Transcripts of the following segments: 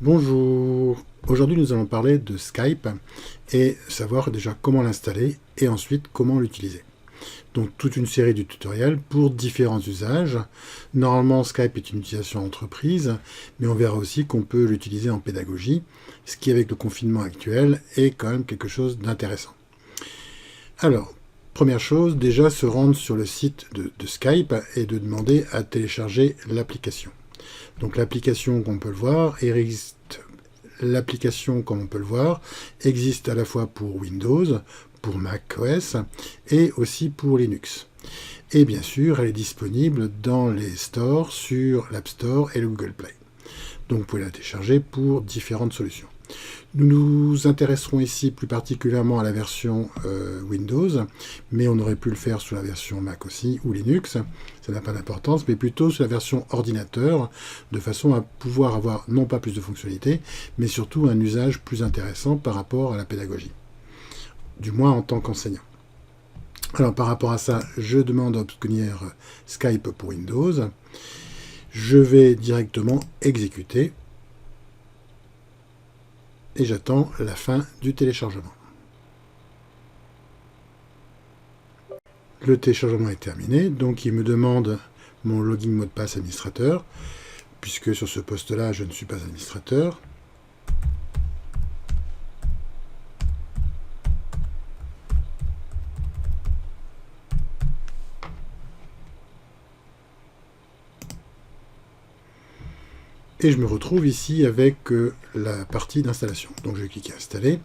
Bonjour, aujourd'hui nous allons parler de Skype et savoir déjà comment l'installer et ensuite comment l'utiliser. Donc toute une série de tutoriels pour différents usages. Normalement Skype est une utilisation entreprise, mais on verra aussi qu'on peut l'utiliser en pédagogie, ce qui avec le confinement actuel est quand même quelque chose d'intéressant. Alors, première chose, déjà se rendre sur le site de Skype et de demander à télécharger l'application. Donc l'application, qu'on peut le voir, l'application, comme on peut le voir, existe à la fois pour Windows, pour macOS et aussi pour Linux. Et bien sûr, elle est disponible dans les stores, sur l'App Store et le Google Play. Donc vous pouvez la télécharger pour différentes solutions. Nous nous intéresserons ici plus particulièrement à la version Windows, mais on aurait pu le faire sous la version Mac aussi, ou Linux, ça n'a pas d'importance, mais plutôt sous la version ordinateur, de façon à pouvoir avoir non pas plus de fonctionnalités, mais surtout un usage plus intéressant par rapport à la pédagogie, du moins en tant qu'enseignant. Alors par rapport à ça, je demande à obtenir Skype pour Windows, je vais directement exécuter, et j'attends la fin du téléchargement. Le téléchargement est terminé, donc il me demande mon login mot de passe administrateur, puisque sur ce poste-là, je ne suis pas administrateur. Et je me retrouve ici avec la partie d'installation. Donc je vais cliquer installer.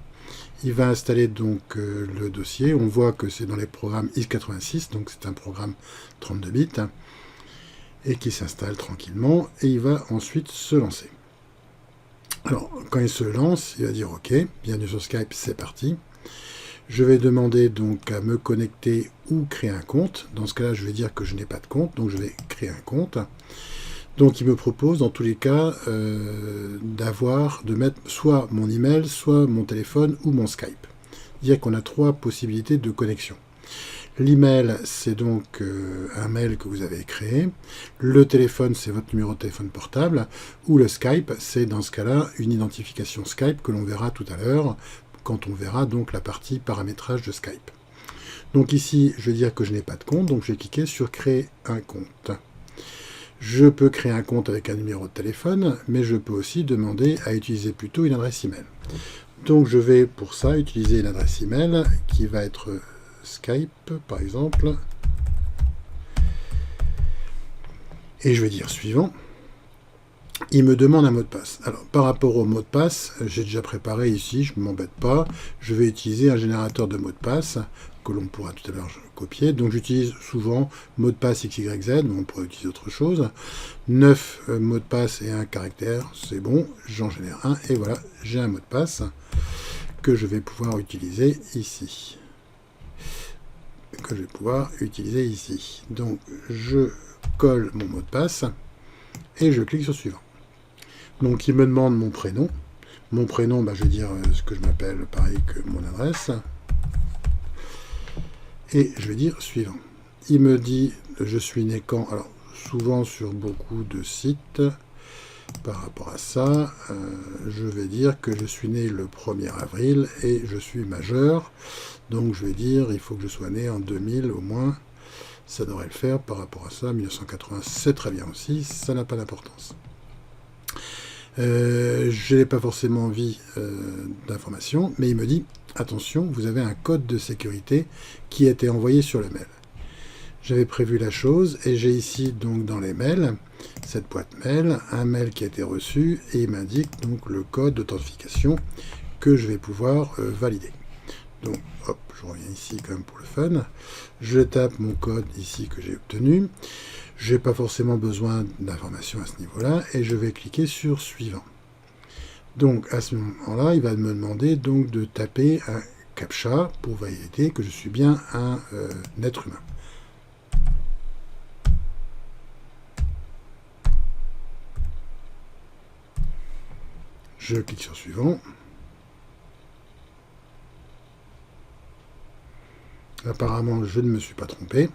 Il va installer donc le dossier. On voit que c'est dans les programmes x86, donc c'est un programme 32 bits, et qui s'installe tranquillement, et il va ensuite se lancer. Alors, quand il se lance, il va dire OK, bienvenue sur Skype, c'est parti. Je vais demander donc à me connecter ou créer un compte. Dans ce cas-là, je vais dire que je n'ai pas de compte, donc je vais créer un compte. Donc il me propose dans tous les cas de mettre soit mon email, soit mon téléphone ou mon Skype. Dire qu'on a trois possibilités de connexion. L'email, c'est donc un mail que vous avez créé. Le téléphone, c'est votre numéro de téléphone portable. Ou le Skype, c'est dans ce cas-là une identification Skype que l'on verra tout à l'heure quand on verra donc la partie paramétrage de Skype. Donc ici, je vais dire que je n'ai pas de compte, donc je vais cliquer sur créer un compte. Je peux créer un compte avec un numéro de téléphone, mais je peux aussi demander à utiliser plutôt une adresse email. Donc je vais pour ça utiliser une adresse email qui va être Skype par exemple. Et je vais dire suivant. Il me demande un mot de passe. Alors par rapport au mot de passe, j'ai déjà préparé ici, je ne m'embête pas. Je vais utiliser un générateur de mots de passe que l'on pourra tout à l'heure copier. Donc j'utilise souvent mot de passe XYZ, mais on pourrait utiliser autre chose. 9 mots de passe et un caractère, c'est bon, j'en génère un, et voilà, j'ai un mot de passe que je vais pouvoir utiliser ici. Donc je colle mon mot de passe et je clique sur suivant. Donc il me demande mon prénom. Mon prénom, je vais dire ce que je m'appelle, pareil que mon adresse. Et je vais dire suivant. Il me dit je suis né quand. Alors souvent sur beaucoup de sites, par rapport à ça, je vais dire que je suis né le 1er avril et je suis majeur. Donc je vais dire il faut que je sois né en 2000 au moins. Ça devrait le faire par rapport à ça. 1980, c'est très bien aussi. Ça n'a pas d'importance. Je n'ai pas forcément envie d'informations, mais il me dit attention, vous avez un code de sécurité qui a été envoyé sur le mail. J'avais prévu la chose et j'ai ici donc dans les mails, cette boîte mail, un mail qui a été reçu et il m'indique donc le code d'authentification que je vais pouvoir valider. Donc hop, je reviens ici quand même pour le fun. Je tape mon code ici que j'ai obtenu. Je n'ai pas forcément besoin d'informations à ce niveau-là et je vais cliquer sur suivant. Donc à ce moment-là, il va me demander donc de taper un CAPTCHA pour valider que je suis bien un être humain. Je clique sur suivant. Apparemment, je ne me suis pas trompé.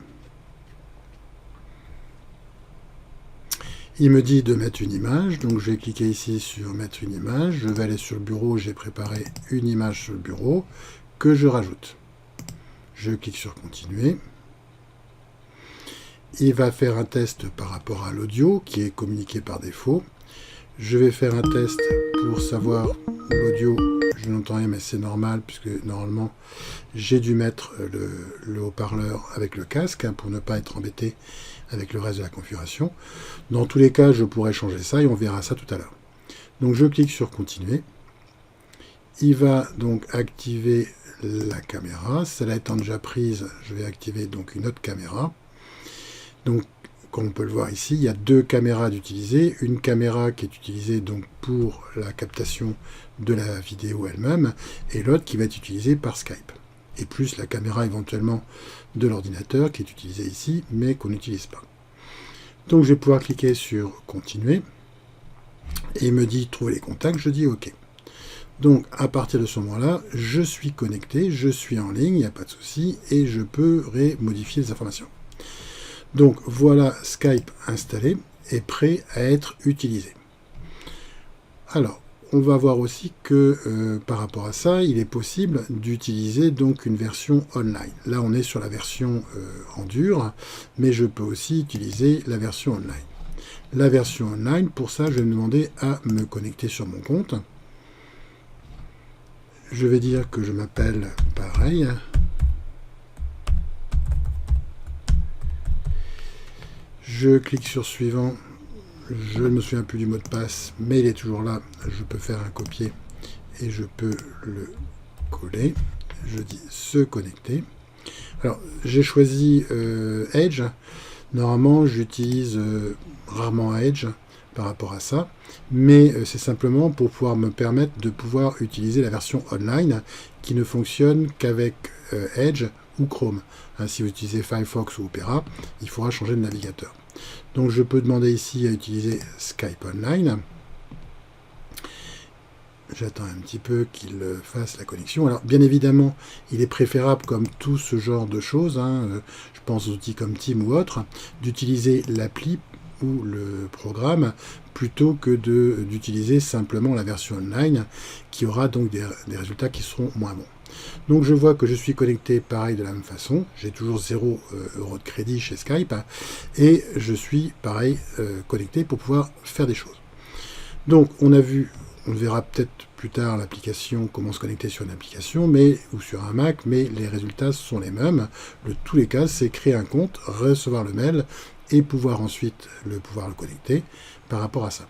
Il me dit de mettre une image, donc je vais cliquer ici sur mettre une image, je vais aller sur le bureau, j'ai préparé une image sur le bureau que je rajoute. Je clique sur continuer. Il va faire un test par rapport à l'audio qui est communiqué par défaut. Je vais faire un test pour savoir l'audio, je n'entends rien mais c'est normal puisque normalement j'ai dû mettre le haut-parleur avec le casque pour ne pas être embêté avec le reste de la configuration. Dans tous les cas, je pourrais changer ça et on verra ça tout à l'heure. Donc je clique sur continuer. Il va donc activer la caméra. Celle-là étant déjà prise, je vais activer donc une autre caméra. Donc, comme on peut le voir ici, il y a deux caméras d'utiliser. Une caméra qui est utilisée donc pour la captation de la vidéo elle-même et l'autre qui va être utilisée par Skype. Et plus la caméra éventuellement de l'ordinateur qui est utilisée ici, mais qu'on n'utilise pas. Donc, je vais pouvoir cliquer sur continuer et il me dit trouver les contacts. Je dis OK. Donc, à partir de ce moment-là, je suis connecté, je suis en ligne, il n'y a pas de souci et je peux modifier les informations. Donc voilà Skype installé et prêt à être utilisé. Alors, on va voir aussi que par rapport à ça, il est possible d'utiliser donc une version online. Là, on est sur la version en dur, mais je peux aussi utiliser la version online. La version online, pour ça, je vais me demander à me connecter sur mon compte. Je vais dire que je m'appelle pareil. Je clique sur suivant, je ne me souviens plus du mot de passe, mais il est toujours là, je peux faire un copier et je peux le coller. Je dis se connecter. Alors j'ai choisi Edge, normalement j'utilise rarement Edge par rapport à ça, mais c'est simplement pour pouvoir me permettre de pouvoir utiliser la version online qui ne fonctionne qu'avec Edge ou Chrome. Si vous utilisez Firefox ou Opera, il faudra changer de navigateur. Donc je peux demander ici à utiliser Skype Online. J'attends un petit peu qu'il fasse la connexion. Alors bien évidemment, il est préférable comme tout ce genre de choses, je pense aux outils comme Teams ou autres, d'utiliser l'appli ou le programme plutôt que d'utiliser simplement la version online qui aura donc des résultats qui seront moins bons. Donc je vois que je suis connecté pareil de la même façon, j'ai toujours 0 € de crédit chez Skype et je suis pareil connecté pour pouvoir faire des choses. Donc on a vu, on verra peut-être plus tard l'application, comment se connecter sur une application ou sur un Mac, mais les résultats sont les mêmes. Tous les cas, c'est créer un compte, recevoir le mail et pouvoir ensuite le connecter par rapport à ça.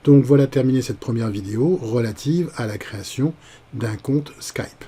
Donc voilà terminé cette première vidéo relative à la création d'un compte Skype.